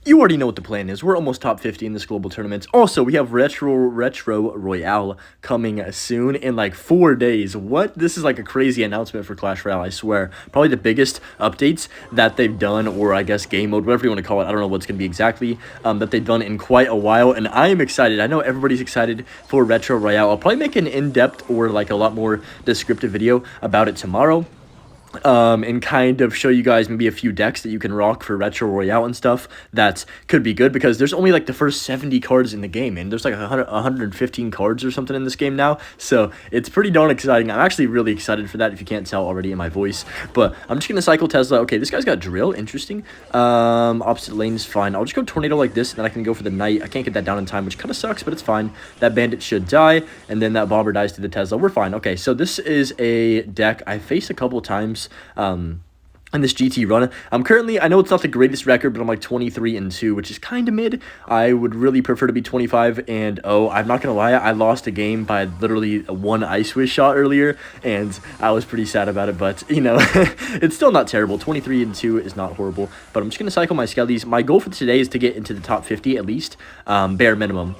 You already know what the plan is. We're almost top 50 in this global tournament. Also, we have Retro Royale coming soon in like 4 days. What? This is like a crazy announcement for Clash Royale, I swear. Probably the biggest updates that they've done, or I guess game mode, whatever you want to call it. I don't know what's going to be exactly, that they've done in quite a while, and I am excited. I know everybody's excited for Retro Royale. I'll probably make an in-depth or like a lot more descriptive video about it tomorrow. And kind of show you guys maybe a few decks that you can rock for Retro Royale and stuff that could be good, because there's only like the first 70 cards in the game, and there's like 115 cards or something in this game now, so it's pretty darn exciting. I'm actually really excited for that, if you can't tell already in my voice. But I'm just gonna cycle Tesla. Okay, this guy's got drill, interesting. Opposite lane is fine. I'll just go tornado like this, and then I can go for the knight. I can't get that down in time, which kind of sucks, but it's fine. That bandit should die, and then that bomber dies to the Tesla. We're fine. Okay, so this is a deck I faced a couple times in this GT run. I'm currently, I know it's not the greatest record, but I'm like 23-2, which is kind of mid. I would really prefer to be 25-0. I'm not gonna lie, I lost a game by literally one Ice Wish shot earlier, and I was pretty sad about it, but you know, it's still not terrible. 23-2 is not horrible, but I'm just gonna cycle my skellies. My goal for today is to get into the top 50 at least, bare minimum.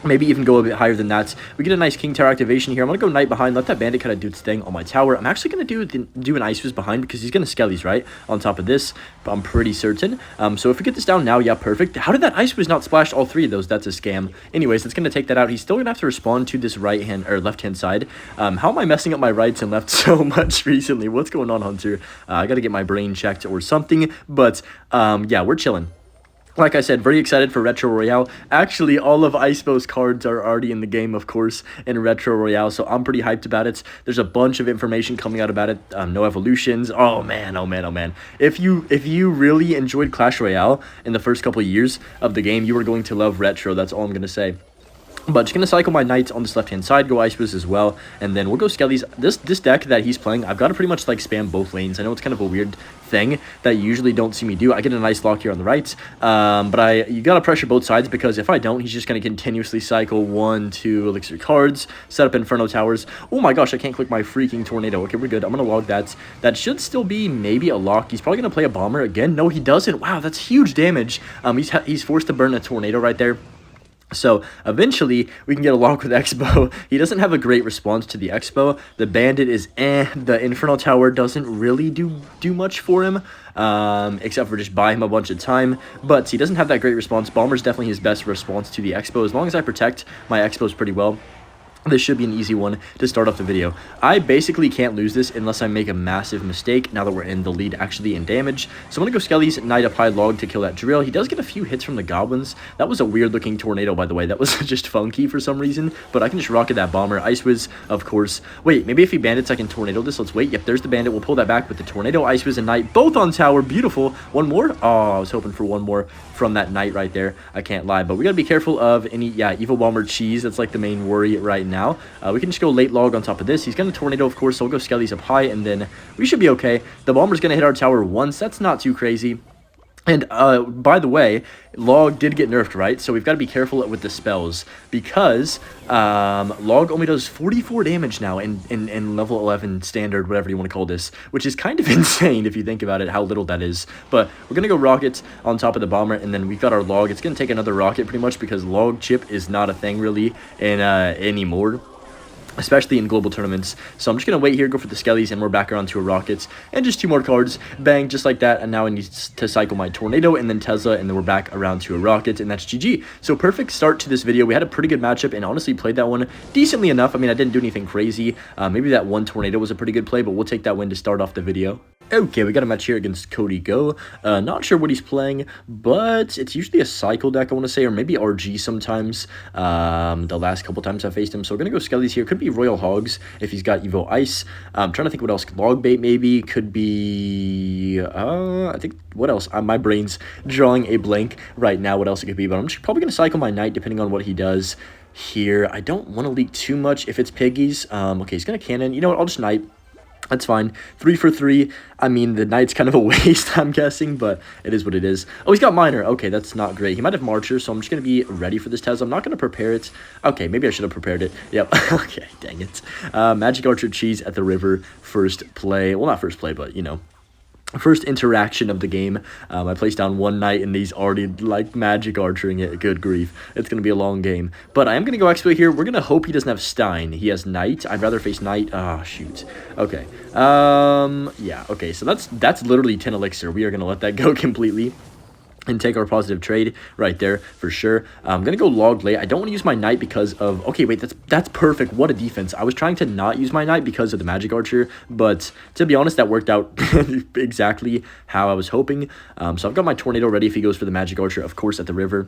Maybe even go a bit higher than that. We get a nice King Tower activation here. I'm going to go Knight behind, let that Bandit kind of do its thing on my tower. I'm actually going to do an Ice Fizz behind, because he's going to Skellies, right, on top of this. But I'm pretty certain. So if we get this down now, yeah, perfect. How did that Ice Fizz not splash all three of those? That's a scam. Anyways, that's going to take that out. He's still going to have to respond to this right-hand or left-hand side. How am I messing up my rights and left so much recently? What's going on, Hunter? I got to get my brain checked or something. But, yeah, we're chilling. Like I said, very excited for Retro Royale. Actually, all of Xbow's cards are already in the game, of course, in Retro Royale, so I'm pretty hyped about it. There's a bunch of information coming out about it. No evolutions. Oh man, oh man, oh man. If you really enjoyed Clash Royale in the first couple of years of the game, you are going to love Retro. That's all I'm going to say. But just going to cycle my knights on this left-hand side, go Ice Fizz as well, and then we'll go Skellies. This deck that he's playing, I've got to pretty much, like, spam both lanes. I know it's kind of a weird thing that you usually don't see me do. I get a nice lock here on the right, but you got to pressure both sides, because if I don't, he's just going to continuously cycle 1, 2 elixir cards, set up Inferno Towers. Oh my gosh, I can't click my freaking Tornado. Okay, we're good. I'm going to log that. That should still be maybe a lock. He's probably going to play a Bomber again. No, he doesn't. Wow, that's huge damage. He's forced to burn a Tornado right there. So eventually we can get a lock with Xbow. He doesn't have a great response to the Xbow. The Bandit is The Inferno Tower doesn't really do much for him, except for just buy him a bunch of time. But he doesn't have that great response. Bomber's definitely his best response to the Xbow. As long as I protect my Xbows pretty well, this should be an easy one to start off the video. I basically can't lose this unless I make a massive mistake, now that we're in the lead actually in damage. So I'm going to go Skellies, Knight up high, log to kill that Drill. He does get a few hits from the Goblins. That was a weird looking Tornado, by the way. That was just funky for some reason, but I can just rocket that Bomber. Ice Wiz, of course. Wait, maybe if he Bandits, I can Tornado this. Let's wait. Yep, there's the Bandit. We'll pull that back with the Tornado, Ice Wiz, and Knight, both on tower. Beautiful. One more? Oh, I was hoping for one more from that Knight right there. I can't lie, but we got to be careful of any, yeah, Evil Bomber cheese. That's like the main worry right now. We can just go late log on top of this. He's going to Tornado, of course, so we'll go Skellies up high, and then we should be okay. The Bomber's going to hit our tower once. That's not too crazy. And, by the way, Log did get nerfed, right? So we've got to be careful with the spells, because Log only does 44 damage now in level 11 standard, whatever you want to call this, which is kind of insane if you think about it, how little that is. But we're going to go Rocket on top of the Bomber, and then we've got our Log. It's going to take another Rocket pretty much, because Log chip is not a thing really in anymore, especially in global tournaments. So I'm just going to wait here, go for the Skellies, and we're back around to a Rockets. And just 2 more cards. Bang, just like that. And now I need to cycle my Tornado, and then Tesla, and then we're back around to a Rocket, and that's GG. So perfect start to this video. We had a pretty good matchup, and honestly played that one decently enough. I mean, I didn't do anything crazy. Maybe that one Tornado was a pretty good play, but we'll take that win to start off the video. Okay, we got a match here against Cody Go. Not sure what he's playing, but it's usually a Cycle deck, I want to say, or maybe RG sometimes. The last couple times I faced him. So we're going to go Skellies here. Could be Royal Hogs if he's got Evo Ice. I'm trying to think what else. Log Bait maybe. Could be, I think, what else? My brain's drawing a blank right now what else it could be, but I'm just probably going to cycle my Knight depending on what he does here. I don't want to leak too much if it's Piggies. Okay, he's going to Cannon. You know what? I'll just Knight. That's fine. 3 for 3. I mean, the Knight's kind of a waste, I'm guessing, but it is what it is. Oh, he's got Miner. Okay, that's not great. He might have Marcher, so I'm just going to be ready for this Tesla. I'm not going to prepare it. Okay, maybe I should have prepared it. Yep. Okay, dang it. Magic Archer Cheese at the river. First play. Well, not first play, but, you know. first interaction of the game. I placed down one knight and he's already like magic archering it. Good grief. It's going to be a long game. But I am going to go Xbow here. We're going to hope he doesn't have Stein. He has knight. I'd rather face knight. Ah, shoot. Okay. Yeah, okay. So that's literally 10 elixir. We are going to let that go completely and take our positive trade right there for sure. I'm gonna go log late. I don't want to use my knight because of, okay, wait, that's perfect. What a defense. I was trying to not use my knight because of the magic archer, but to be honest, that worked out exactly how I was hoping. So I've got my tornado ready if he goes for the magic archer, of course, at the river.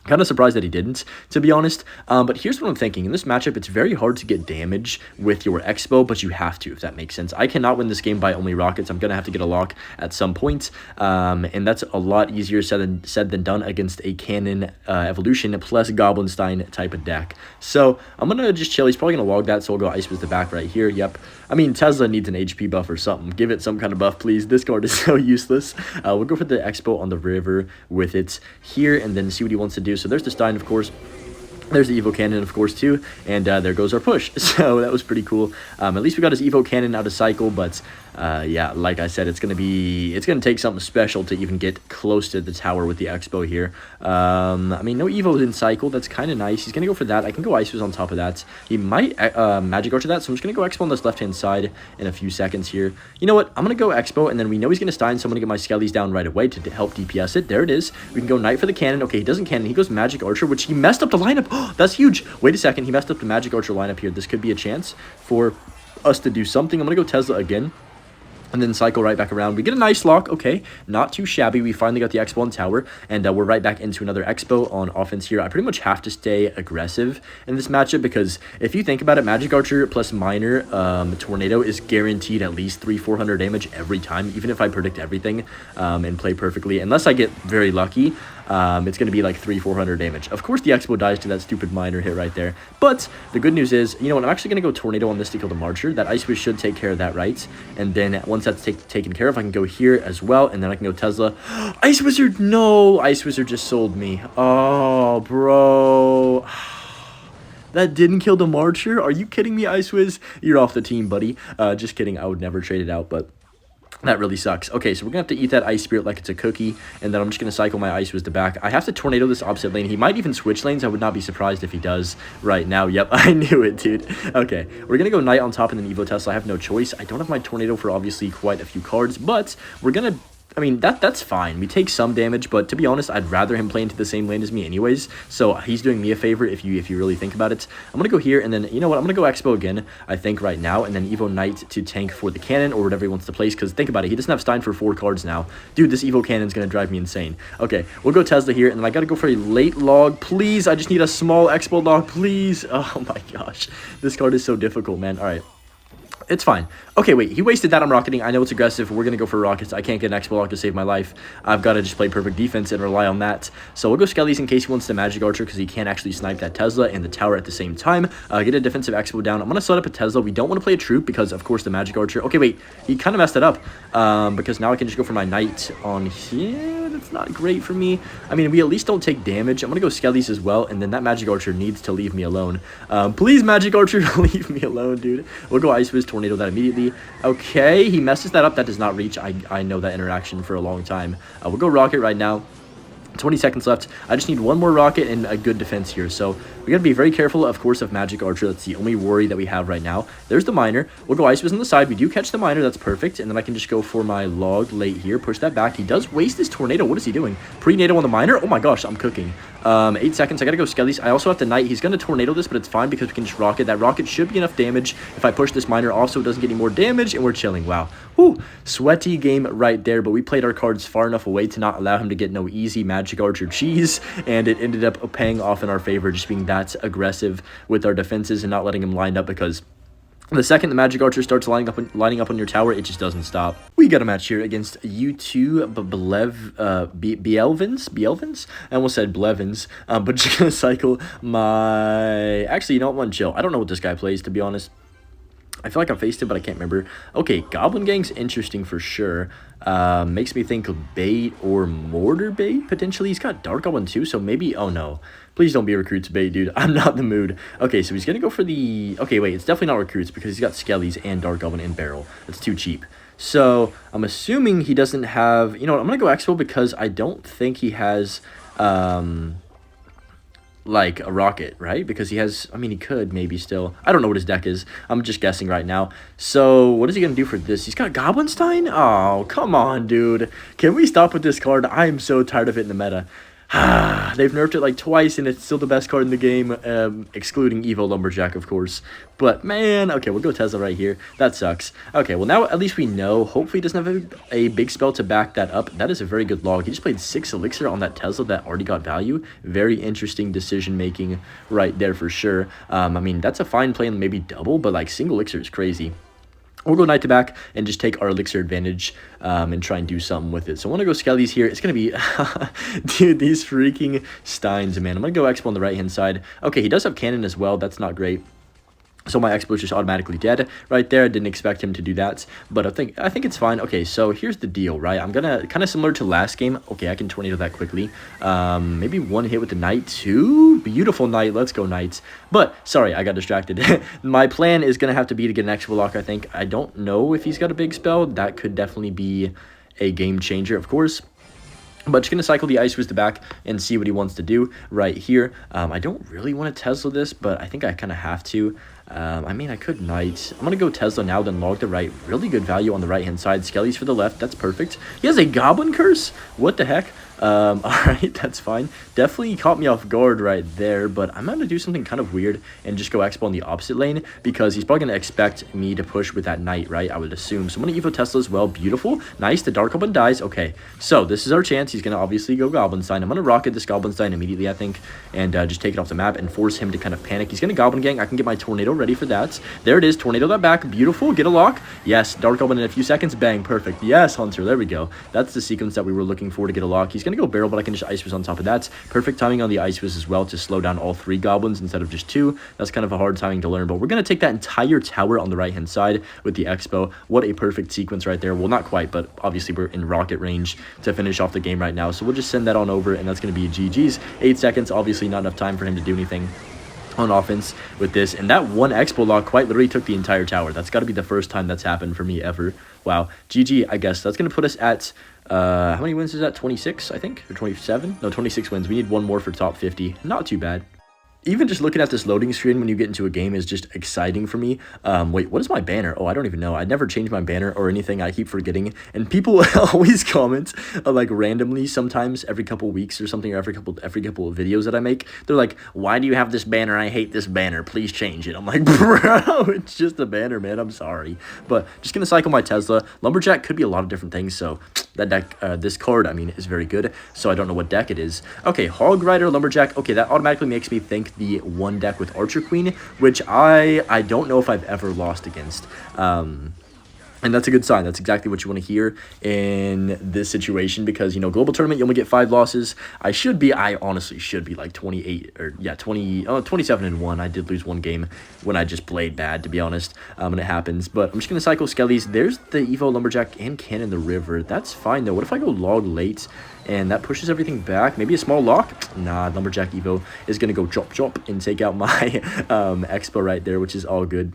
Kind of surprised that he didn't, to be honest. But here's what I'm thinking. In this matchup, it's very hard to get damage with your Xbow, but you have to, if that makes sense. I cannot win this game by only rockets. I'm going to have to get a lock at some point. And that's a lot easier said than done against a cannon evolution plus Goblinstein type of deck. So I'm going to just chill. He's probably going to log that, so I'll go Ice with the back right here. Yep. I mean, Tesla needs an HP buff or something. Give it some kind of buff, please. This card is so useless. We'll go for the Xbow on the river with it here and then see what he wants to do. So there's the Stein, of course. There's the Evo Cannon, of course, too. And there goes our push. So that was pretty cool. At least we got his Evo Cannon out of cycle. But yeah, like I said, it's gonna take something special to even get close to the tower with the Xbow here. I mean, no Evo's in cycle. That's kind of nice. He's gonna go for that. I can go Ice on top of that. He might Magic Archer that. So I'm just gonna go Xbow on this left-hand side in a few seconds here. You know what? I'm gonna go Xbow, and then we know he's gonna Stein, so I'm gonna get my Skellies down right away to help DPS it. There it is. We can go Knight for the cannon. Okay, he doesn't cannon. He goes Magic Archer, which he messed up the lineup. Oh, that's huge. Wait a second. He messed up the Magic Archer lineup here. This could be a chance for us to do something. I'm gonna go Tesla again. And then cycle right back around. We get a nice lock. Okay, not too shabby. We finally got the Xbow on tower, and we're right back into another Xbow on offense here. I pretty much have to stay aggressive in this matchup because if you think about it, Magic Archer plus Miner Tornado is guaranteed at least 300-400 damage every time, even if I predict everything and play perfectly. Unless I get very lucky, it's going to be like 300-400 damage. Of course, the Xbow dies to that stupid Miner hit right there. But the good news is, you know what, I'm actually going to go Tornado on this to kill the Marcher. That Ice Wizard should take care of that, right? And then once that's taken care of, I can go here as well, and then I can go Tesla. Ice Wizard, no! Ice Wizard just sold me. Oh, bro. That didn't kill the Marcher? Are you kidding me, Ice Wiz? You're off the team, buddy. Just kidding. I would never trade it out, but that really sucks. Okay, so we're going to have to eat that Ice Spirit like it's a cookie, and then I'm just going to cycle my Ice Wiz to back. I have to Tornado this opposite lane. He might even switch lanes. I would not be surprised if he does right now. Yep, I knew it, dude. Okay, we're going to go Knight on top and then Evo Tesla. I have no choice. I don't have my Tornado for obviously quite a few cards, but we're going to... I mean, that's fine. We take some damage, but to be honest, I'd rather him play into the same lane as me anyways. So he's doing me a favor if you really think about it. I'm going to go here, and then, you know what? I'm going to go Xbow again, I think, right now, and then Evo Knight to tank for the cannon or whatever he wants to place, because think about it. He doesn't have Stein for 4 cards now. Dude, this Evo Cannon's going to drive me insane. Okay, we'll go Tesla here, and then I got to go for a late log. Please, I just need a small Xbow log, please. Oh my gosh. This card is so difficult, man. All right. It's fine. Okay, wait. He wasted that on rocketing. I know it's aggressive. We're going to go for rockets. I can't get an Xbow lock to save my life. I've got to just play perfect defense and rely on that. So we'll go Skellies in case he wants the Magic Archer because he can't actually snipe that Tesla and the tower at the same time. Get a defensive Xbow down. I'm going to set up a Tesla. We don't want to play a Troop because, of course, the Magic Archer. Okay, wait. He kind of messed it up because now I can just go for my Knight on here. That's not great for me. I mean, we at least don't take damage. I'm going to go Skellies as well, and then that Magic Archer needs to leave me alone. Please, Magic Archer, leave me alone, dude. We'll go Ice Wiz, Tornado that immediately. Okay, he messes that up. That does not reach. I know that interaction for a long time. We'll go Rocket right now. 20 seconds left. I just need one more rocket and a good defense here. So we got to be very careful, of course, of Magic Archer. That's the only worry that we have right now. There's the Miner. We'll go Ice Wiz on the side. We do catch the Miner. That's perfect. And then I can just go for my log late here. Push that back. He does waste his Tornado. What is he doing? Pre-Nado on the Miner? Oh my gosh, I'm cooking. 8 seconds. I got to go Skellies. I also have to Knight. He's going to Tornado this, but it's fine because we can just rocket. That rocket should be enough damage. If I push this Miner, also it doesn't get any more damage, and we're chilling. Wow. Whew. Sweaty game right there, but we played our cards far enough away to not allow him to get no easy Magic Archer cheese, and it ended up paying off in our favor, just being that aggressive with our defenses and not letting him line up because the second the Magic Archer starts lining up on your tower, it just doesn't stop. We got a match here against U2 Bielvins? I almost said Blevins, but just gonna cycle my... Actually, you know what? One chill. I don't know what this guy plays, to be honest. I feel like I faced it, but I can't remember. Okay, Goblin Gang's interesting for sure. Makes me think of bait or mortar bait, potentially. He's got Dark Goblin too, so maybe... Oh, no. Please don't be recruits bait, dude. I'm not in the mood. Okay, so he's going to go for the... Okay, wait, it's definitely not recruits because he's got Skellies and Dark Goblin and Barrel. That's too cheap. So I'm assuming he doesn't have... You know what, I'm going to go Expo because I don't think he has... like a rocket, right? Because he has, I mean, he could maybe still. I don't know what his deck is. I'm just guessing right now. So what is he going to do for this? He's got Goblinstein? Oh, come on, dude. Can we stop with this card? I am so tired of it in the meta. They've nerfed it like twice, and it's still the best card in the game, excluding Evo Lumberjack, of course. But, man, okay, we'll go Tesla right here. That sucks. Okay, well, now at least we know. Hopefully he doesn't have a big spell to back that up. That is a very good log. He just played 6 Elixir on that Tesla that already got value. Very interesting decision-making right there for sure. I mean, that's a fine play and maybe double, but, like, single Elixir is crazy. We'll go Knight to back and just take our Elixir advantage and try and do something with it. So I want to go Skellies here. It's going to be... Dude, these freaking Steins, man. I'm going to go Expo on the right-hand side. Okay, he does have Cannon as well. That's not great. So my Expo is just automatically dead right there. I didn't expect him to do that, but I think it's fine. Okay, so here's the deal, right? I'm gonna kind of similar to last game. Okay, I can tornado that quickly. Maybe one hit with the Knight, 2. Beautiful Knight. Let's go Knights. But sorry, I got distracted. My plan is gonna have to be to get an Expo lock. I think. I don't know if he's got a big spell. That could definitely be a game changer, of course. But just going to cycle the Ice Wiz to back and see what he wants to do right here. I don't really want to Tesla this, but I think I kind of have to. I mean, I could Knight. I'm going to go Tesla now, then log the right. Really good value on the right-hand side. Skellies for the left. That's perfect. He has a Goblin Curse? What the heck? All right, that's fine. Definitely caught me off guard right there, but I'm going to do something kind of weird and just go Expo on the opposite lane because he's probably going to expect me to push with that Knight, right? I would assume. So I'm going to Evo Tesla as well. Beautiful. Nice. The Dark Goblin dies. Okay, so this is our chance. He's going to obviously go Goblinstein. I'm going to rocket this Goblinstein immediately, I think, and just take it off the map and force him to kind of panic. He's going to Goblin Gang. I can get my Tornado ready for that. There it is. Tornado that back. Beautiful. Get a lock. Yes. Dark Goblin in a few seconds. Bang. Perfect. Yes, Hunter. There we go. That's the sequence that we were looking for to get a lock. He's going to go Barrel, but I can just Ice Wiz on top of that. Perfect timing on the Ice Wiz as well to slow down all 3 goblins instead of just 2. That's kind of a hard timing to learn, but we're going to take that entire tower on the right-hand side with the Expo. What a perfect sequence right there. Well, not quite, but obviously we're in rocket range to finish off the game right now. So we'll just send that on over, and that's going to be GG's. 8 seconds, obviously not enough time for him to do anything on offense with this, and that one Expo lock quite literally took the entire tower. That's got to be the first time that's happened for me ever. Wow. GG, I guess. That's going to put us at how many wins is that? 26, I think, or 27? No, 26 wins. We need one more for top 50. Not too bad. Even just looking at this loading screen when you get into a game is just exciting for me. Wait, what is my banner? Oh, I don't even know. I never change my banner or anything. I keep forgetting. And people always comment, like, randomly, sometimes every couple weeks or something, or every couple of videos that I make. They're like, why do you have this banner? I hate this banner. Please change it. I'm like, bro, it's just a banner, man. I'm sorry. But just going to cycle my Tesla. Lumberjack could be a lot of different things, so that deck, this card, I mean, is very good. So I don't know what deck it is. Okay, Hog Rider, Lumberjack. Okay, that automatically makes me think the one deck with Archer Queen, which I don't know if I've ever lost against. And that's a good sign. That's exactly what you want to hear in this situation because, you know, global tournament, you only get 5 losses. I honestly should be like 28 or, yeah, 27-1. I did lose one game when I just played bad, to be honest, and it happens. But I'm just going to cycle Skellies. There's the Evo, Lumberjack, and Cannon the River. That's fine, though. What if I go log late and that pushes everything back? Maybe a small lock? Nah, Lumberjack Evo is going to go chop and take out my Expo right there, which is all good.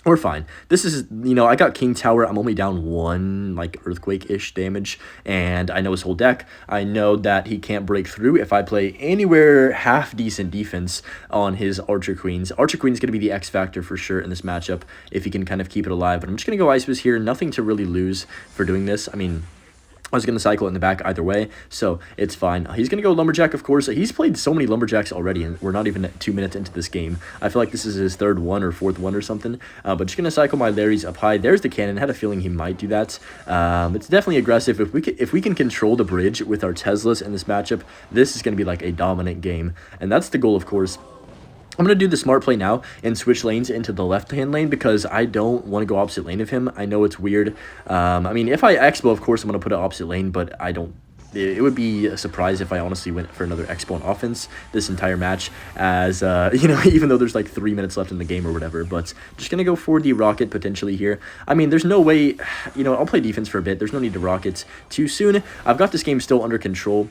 We're fine. This is, you know, I got King Tower. I'm only down 1, like, Earthquake-ish damage, and I know his whole deck. I know that he can't break through if I play anywhere half-decent defense on his Archer Queens. Archer Queen's going to be the X factor for sure in this matchup if he can kind of keep it alive, but I'm just going to go Ice Wiz here. Nothing to really lose for doing this. I mean, I was going to cycle it in the back either way, so it's fine. He's going to go Lumberjack, of course. He's played so many Lumberjacks already, and we're not even 2 minutes into this game. I feel like this is his 3rd one or 4th one or something, but just going to cycle my Larrys up high. There's the Cannon. I had a feeling he might do that. It's definitely aggressive. If we can control the bridge with our Teslas in this matchup, this is going to be like a dominant game, and that's the goal, of course. I'm going to do the smart play now and switch lanes into the left-hand lane because I don't want to go opposite lane of him. I know it's weird. I mean, if I Expo, of course, I'm going to put it opposite lane, but I don't it would be a surprise if I honestly went for another Xbow on offense this entire match, as, even though there's like 3 minutes left in the game or whatever. But just going to go for the rocket potentially here. I mean, there's no way, I'll play defense for a bit. There's no need to rockets too soon. I've got this game still under control,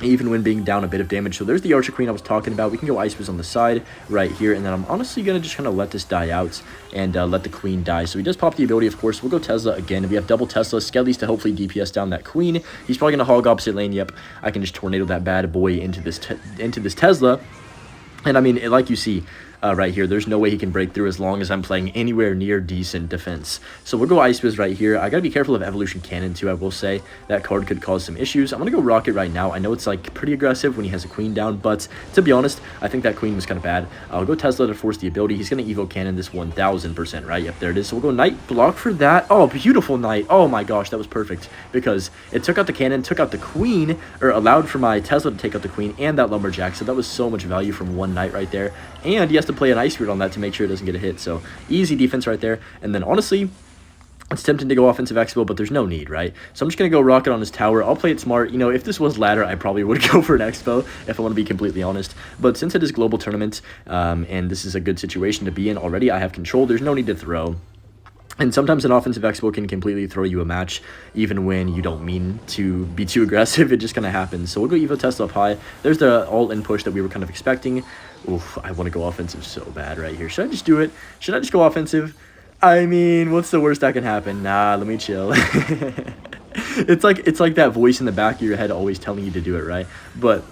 even when being down a bit of damage. So there's the Archer Queen I was talking about. We can go Ice Fizz on the side right here, and then I'm honestly going to just kind of let this die out and let the Queen die. So he does pop the ability, of course. We'll go Tesla again. We have double Tesla, Skellies to hopefully DPS down that Queen. He's probably going to hog opposite lane. Yep, I can just tornado that bad boy into this Tesla. And I mean, like you see right here, there's no way he can break through as long as I'm playing anywhere near decent defense. So we'll go Ice Fizz right here. I gotta be careful of Evolution Cannon too, I will say. That card could cause some issues. I'm gonna go Rocket right now. I know it's like pretty aggressive when he has a Queen down, but to be honest, I think that Queen was kind of bad. I'll go Tesla to force the ability. He's gonna Evo Cannon this 1000%, right? Yep, there it is. So we'll go Knight, block for that. Oh, beautiful Knight. Oh my gosh, that was perfect, because it took out the cannon, took out the Queen, or allowed for my Tesla to take out the Queen and that Lumberjack. So that was so much value from one Knight right there. And he has to play an Ice Spirit on that to make sure it doesn't get a hit. So easy defense right there. And then honestly, it's tempting to go offensive Xbow, but there's no need, right? So I'm just going to go Rocket on his tower. I'll play it smart. If this was ladder, I probably would go for an Xbow, if I want to be completely honest. But since it is global tournament, and this is a good situation to be in already, I have control. There's no need to throw. And sometimes an offensive Xbow can completely throw you a match, even when you don't mean to be too aggressive. It just kind of happens. So we'll go Evo Tesla up high. There's the all-in push that we were kind of expecting. Oof, I want to go offensive so bad right here. Should I just do it? Should I just go offensive? I mean, what's the worst that can happen? Nah, let me chill. It's like that voice in the back of your head always telling you to do it, right? But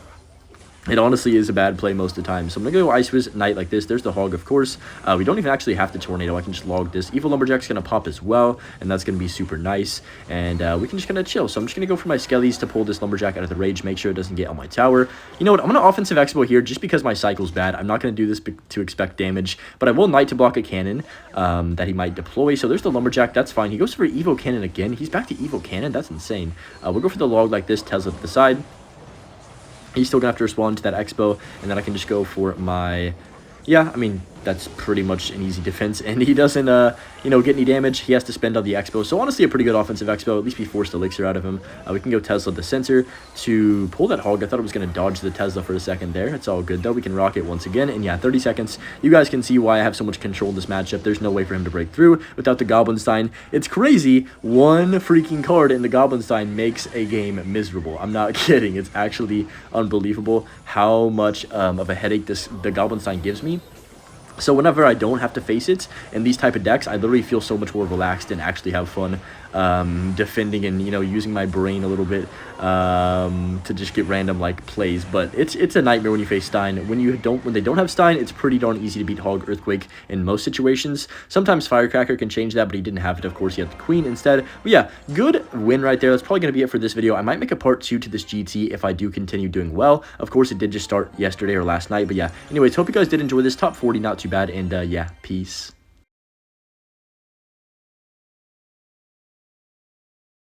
it honestly is a bad play most of the time. So I'm going to go Ice Fizz Knight like this. There's the Hog, of course. We don't even actually have to Tornado. I can just log this. Evil Lumberjack's going to pop as well, and that's going to be super nice. And we can just kind of chill. So I'm just going to go for my Skellies to pull this Lumberjack out of the rage, make sure it doesn't get on my tower. You know what? I'm going to offensive Xbow here just because my cycle's bad. I'm not going to do this to expect damage, but I will Knight to block a cannon that he might deploy. So there's the Lumberjack. That's fine. He goes for Evo Cannon again. He's back to Evo Cannon. That's insane. We'll go for the log like this. Tesla to the side. He's still going to have to respond to that Xbow, and then I can just go for my... Yeah, I mean, that's pretty much an easy defense, and he doesn't, get any damage. He has to spend on the Xbow, so honestly a pretty good offensive Xbow. At least we forced Elixir out of him. We can go Tesla the sensor to pull that Hog. I thought it was going to dodge the Tesla for a second there. It's all good, though. We can rock it once again, and yeah, 30 seconds. You guys can see why I have so much control in this matchup. There's no way for him to break through without the Goblinstein. It's crazy. One freaking card in the Goblinstein makes a game miserable. I'm not kidding. It's actually unbelievable how much of a headache the Goblinstein gives me. So whenever I don't have to face it in these type of decks, I literally feel so much more relaxed and actually have fun defending and using my brain a little bit to just get random plays. But it's a nightmare when you face Stein. When they don't have Stein, it's pretty darn easy to beat Hog Earthquake in most situations. Sometimes Firecracker can change that, but he didn't have it. Of course, he had the Queen instead. But yeah, good win right there. That's probably gonna be it for this video. I might make a part 2 to this GT if I do continue doing well. Of course, it did just start yesterday or last night. But yeah, anyways, hope you guys did enjoy this top 40. Not too bad. And yeah, peace.